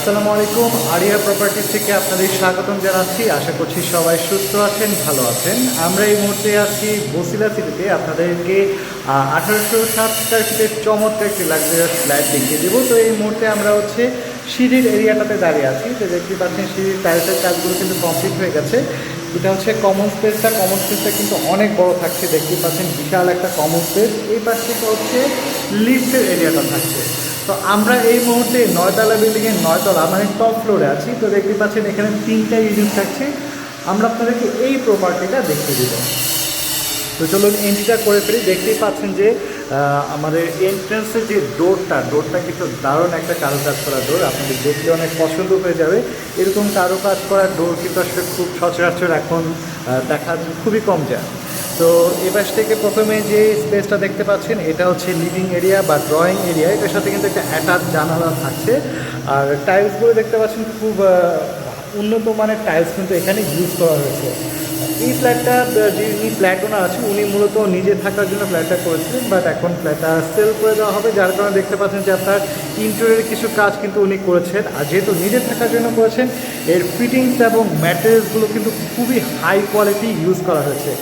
আসসালামু আলাইকুম। Area properties থেকে আপনাদের স্বাগতম জানাচ্ছি। আশা করছি সবাই সুস্থ আছেন, ভালো আছেন। আমরা এই মুহূর্তে আছি বসিলা সিটিতে। আপনাদেরকে 1807 স্কয়ার ফিটের চমৎকার একটি লাক্সারিয়াস ফ্ল্যাট দেখিয়ে দেবো। তো এই মুহূর্তে আমরা সিঁড়ির এরিয়াটাতে দাঁড়িয়ে আছি। তো দেখতে পাচ্ছেন সিঁড়ির টাইলসের কাজগুলো কিন্তু কমপ্লিট হয়ে গেছে। এটা কমন স্পেসটা কিন্তু অনেক বড় থাকছে। দেখতে পাচ্ছেন বিশাল একটা কমন স্পেস। এই পাশ থেকে লিফটের এরিয়াটা থাকছে। তো আমরা এই মুহূর্তে 9তলা বিল্ডিংয়ের 9তলা মানে টপ ফ্লোরে আছি। তো দেখতে পাচ্ছেন এখানে 3টা ইউনিট থাকছে। আমরা আপনাদেরকে এই প্রপার্টিটা দেখিয়ে দেব। তো চলুন এন্ট্রিটা করে ফেলি। দেখতেই পাচ্ছেন যে আমাদের এন্ট্রান্সের যে ডোরটা কিন্তু দারুণ একটা কারুকাজ করা ডোর। আপনাদের দেখলে অনেক পছন্দ হয়ে যাবে। এরকম কারুকাজ করা ডোর কিন্তু আসলে খুব সচরাচর এখন দেখা খুবই কম যায়। তো এপাশ থেকে প্রথমে যে স্পেসটা দেখতে পাচ্ছেন এটা লিভিং এরিয়া বা ড্রয়িং এরিয়া। এটার সাথে কিন্তু একটা অ্যাটাচ জানালা থাকছে। আর টাইলসগুলো দেখতে পাচ্ছেন খুব উন্নত মানের টাইলস কিন্তু এখানে ইউজ করা হয়েছে। এই ফ্ল্যাটটা যিনি ফ্ল্যাট ওনার আছে উনি মূলত নিজে থাকার জন্য ফ্ল্যাটটা করেছিলেন, বাট এখন ফ্ল্যাটটা সেল করে দেওয়া হবে। যার কারণে দেখতে পাচ্ছেন যে আপনার ইন্টেরিয়রের কিছু কাজ কিন্তু উনি করেছেন। আর যেহেতু নিজে থাকার জন্য করেছেন, এর ফিটিংস এবং ম্যাটেরিয়ালসগুলো কিন্তু খুবই হাই কোয়ালিটি ইউজ করা হয়েছে।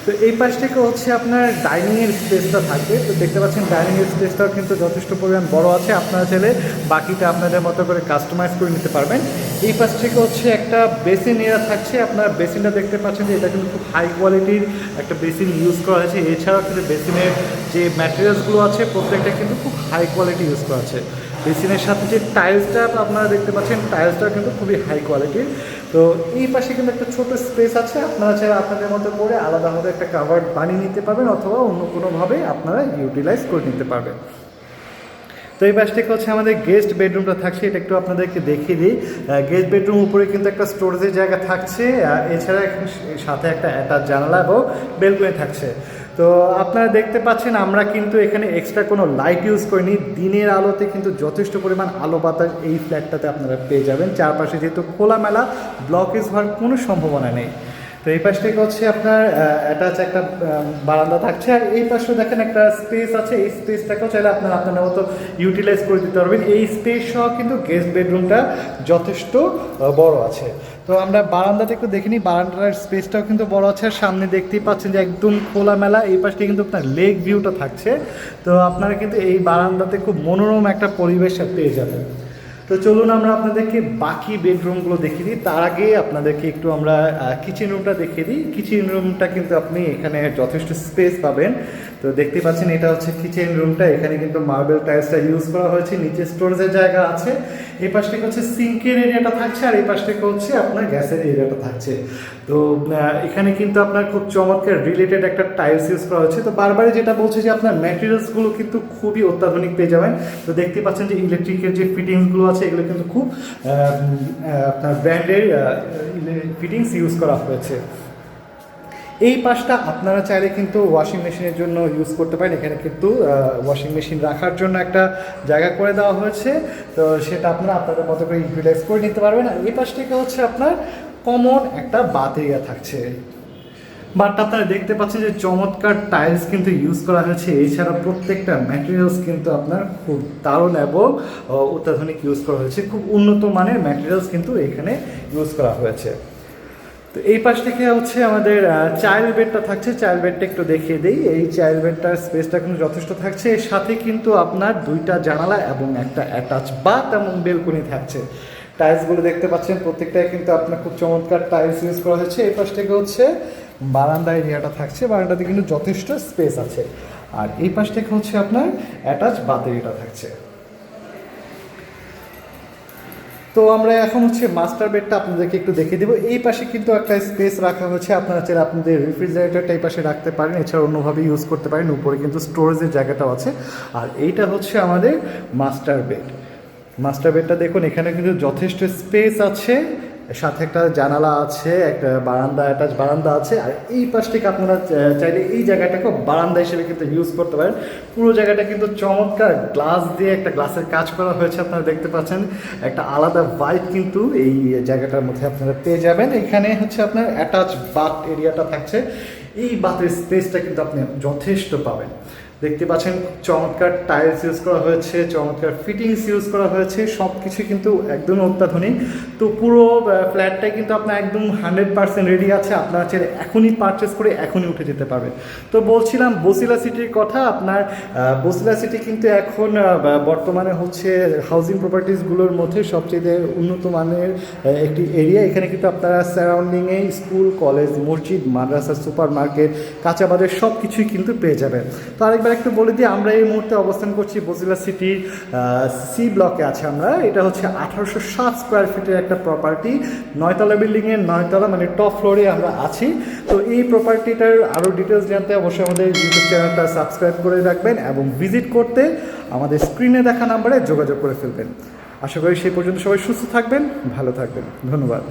তো এই পাশ থেকে আপনার ডাইনিংয়ের স্পেসটা থাকবে। তো দেখতে পাচ্ছেন ডাইনিংয়ের স্পেসটাও কিন্তু যথেষ্ট পরিমাণ বড় আছে। আপনারা চাইলে বাকিটা আপনাদের মতো করে কাস্টমাইজ করে নিতে পারবেন। এই পাশ থেকে একটা বেসিন এরিয়া থাকছে। আপনারা বেসিনটা দেখতে পাচ্ছেন যে এটা কিন্তু খুব হাই কোয়ালিটির একটা বেসিন ইউজ করা হয়েছে। এছাড়াও কিন্তু বেসিনের যে ম্যাটেরিয়ালসগুলো আছে প্রত্যেকটা কিন্তু খুব হাই কোয়ালিটি ইউজ করা আছে। বেসিনের সাথে যে টাইলসটা আপনারা দেখতে পাচ্ছেন টাইলসটা কিন্তু খুবই হাই কোয়ালিটির। তো এই পাশে কিন্তু একটা ছোটো স্পেস আছে। আপনারা চাইলে আপনাদের মতো করে আলাদাভাবে একটা কাভার্ড বানিয়ে নিতে পারবেন, অথবা অন্য কোনোভাবে আপনারা ইউটিলাইজ করে নিতে পারবেন। তো এই পাশ থেকে আমাদের গেস্ট বেডরুমটা থাকছে। এটা একটু আপনাদেরকে দেখিয়ে দিই। গেস্ট বেডরুম উপরে কিন্তু একটা স্টোরেজের জায়গা থাকছে। এছাড়া সাথে একটা অ্যাটাচ জানালা এবং বেলকনি থাকছে। তো আপনারা দেখতে পাচ্ছেন আমরা কিন্তু এখানে এক্সট্রা কোনো লাইট ইউজ করিনি। দিনের আলোতে কিন্তু যথেষ্ট পরিমাণ আলো বাতাস এই ফ্ল্যাটটাতে আপনারা পেয়ে যাবেন। চারপাশে যেহেতু খোলামেলা, ব্লকেজ হওয়ার কোনো সম্ভাবনা নেই। তো এই পাশ থেকে আপনার অ্যাটাচ একটা বারান্দা থাকছে। আর এই পাশেও দেখেন একটা স্পেস আছে। এই স্পেসটাকেও চাইলে আপনারা আপনার মতো ইউটিলাইজ করে দিতে পারবেন। এই স্পেস সহ কিন্তু গেস্ট বেডরুমটা যথেষ্ট বড় আছে। তো আমরা বারান্দাটা একটু দেখে নিই। বারান্দার স্পেসটাও কিন্তু বড় আছে। আর সামনে দেখতেই পাচ্ছেন যে একদম খোলামেলা। এই পাশে কিন্তু আপনার লেক ভিউটা থাকছে। তো আপনারা কিন্তু এই বারান্দাতে খুব মনোরম একটা পরিবেশ পেয়ে যাবেন। তো চলুন আমরা আপনাদেরকে বাকি বেডরুমগুলো দেখিয়ে দিই। তার আগে আপনাদেরকে একটু আমরা কিচেন রুমটা দেখিয়ে দিই। কিচেন রুমটা কিন্তু আপনি এখানে যথেষ্ট স্পেস পাবেন। তো দেখতে পাচ্ছেন এটা কিচেন রুমটা। এখানে কিন্তু মার্বেল টাইলসটা ইউজ করা হয়েছে। নিচে স্টোরেজের জায়গা আছে। এই পাশ থেকে সিঙ্কের এরিয়াটা থাকছে। আর এই পাশ থেকে আপনার গ্যাসের এরিয়াটা থাকছে। তো এখানে কিন্তু আপনার খুব চমৎকার রিলেটেড একটা টাইলস ইউজ করা হচ্ছে। তো বারবারই যেটা বলছে যে আপনার ম্যাটেরিয়ালসগুলো কিন্তু খুবই অত্যাধুনিক পেয়ে যাবেন। তো দেখতে পাচ্ছেন যে ইলেকট্রিকের যে ফিটিংসগুলো আছে এগুলো কিন্তু খুব আপনার ব্র্যান্ডের ফিটিংস ইউজ করা হয়েছে। এই পাশটা আপনারা চাইলে কিন্তু ওয়াশিং মেশিনের জন্য ইউজ করতে পারেন। এখানে কিন্তু ওয়াশিং মেশিন রাখার জন্য একটা জায়গা করে দেওয়া হয়েছে। তো সেটা আপনারা আপনাদের মতো করে ইউটিলাইজ করে নিতে পারবেন। আর এই পাশ থেকে আপনার কমন একটা বাথ এরিয়া থাকছে। বাট আপনারা দেখতে পাচ্ছেন যে চমৎকার টাইলস কিন্তু ইউজ করা হয়েছে। এছাড়া প্রত্যেকটা ম্যাটেরিয়ালস কিন্তু আপনার খুব দারুণ এবং অত্যাধুনিক ইউজ করা হয়েছে। খুব উন্নত মানের ম্যাটেরিয়ালস কিন্তু এখানে ইউজ করা হয়েছে। তো এই পাশ থেকে আমাদের চাইল্ড বেডটা থাকছে। চাইল্ড বেডটা একটু দেখিয়ে দিই। এই চাইল্ড বেডটার স্পেসটা কিন্তু যথেষ্ট থাকছে। এর সাথে কিন্তু আপনার 2টা জানালা এবং একটা অ্যাটাচ বাথ এবং বেলকনি থাকছে। টাইলসগুলো দেখতে পাচ্ছেন প্রত্যেকটাই কিন্তু আপনার খুব চমৎকার টাইলস ইউজ করা হয়েছে। এই পাশ থেকে বারান্দা এরিয়াটা থাকছে। বারান্দাতে কিন্তু যথেষ্ট স্পেস আছে। আর এই পাশ থেকে আপনার অ্যাটাচ বাথ এরিয়াটা থাকছে। তো আমরা এখন মাস্টার বেডটা আপনাদেরকে একটু দেখিয়ে দেবো। এই পাশে কিন্তু একটা স্পেস রাখা হয়েছে। আপনারা চাইলে আপনাদের রেফ্রিজারেটরটা এই পাশে রাখতে পারেন। এছাড়া অন্যভাবে ইউজ করতে পারেন। উপরে কিন্তু স্টোরেজের জায়গাটাও আছে। আর এইটা আমাদের মাস্টার বেড। মাস্টার বেডটা দেখুন এখানে কিন্তু যথেষ্ট স্পেস আছে। সাথে একটা জানালা আছে, একটা বারান্দা, অ্যাটাচ বারান্দা আছে। আর এই পাশ থেকে আপনারা চাইলে এই জায়গাটাকে বারান্দা হিসেবে কিন্তু ইউজ করতে পারেন। পুরো জায়গাটা কিন্তু চমৎকার গ্লাস দিয়ে একটা গ্লাসের কাজ করা হয়েছে। আপনারা দেখতে পাচ্ছেন একটা আলাদা ভাইব কিন্তু এই জায়গাটার মধ্যে আপনারা পেয়ে যাবেন। এখানে আপনার অ্যাটাচ বাথ এরিয়াটা থাকছে। এই বাথের স্পেসটা কিন্তু আপনি যথেষ্ট পাবেন। দেখতে পাচ্ছেন চমৎকার টাইলস ইউজ করা হয়েছে, চমৎকার ফিটিংস ইউজ করা হয়েছে, সব কিছু কিন্তু একদম অত্যাধুনিক। তো পুরো ফ্ল্যাটটাই কিন্তু আপনার একদম 100% রেডি আছে, আপনারা চাইলে এখনই পারচেস করে এখনই উঠে যেতে পারবেন। তো বলছিলাম বসিলা সিটির কথা। আপনার বসিলা সিটি কিন্তু এখন বর্তমানে হচ্ছে হাউজিং প্রপার্টিসগুলোর মধ্যে সবচেয়ে উন্নত মানের একটি এরিয়া। এখানে কিন্তু আপনারা সারাউন্ডিংয়ে স্কুল, কলেজ, মসজিদ, মাদ্রাসা, সুপার মার্কেট, কাঁচা বাজার সব কিছুই কিন্তু পেয়ে যাবেন। তো আরেকবার একটু বলে দিই, আমরা এই মুহূর্তে অবস্থান করছি বসিলা সিটির সি ব্লকে আছে আমরা। এটা হচ্ছে 1807 স্কোয়ার ফিটের একটা প্রপার্টি, 9তলা বিল্ডিংয়ের 9তলা, মানে টপ ফ্লোরে আমরা আছি। তো এই প্রপার্টিটার আরও ডিটেলস জানতে অবশ্যই আমাদের ইউটিউব চ্যানেলটা সাবস্ক্রাইব করে রাখবেন এবং ভিজিট করতে আমাদের স্ক্রিনে দেখা নাম্বারে যোগাযোগ করে ফেলবেন। আশা করি সেই পর্যন্ত সবাই সুস্থ থাকবেন, ভালো থাকবেন। ধন্যবাদ।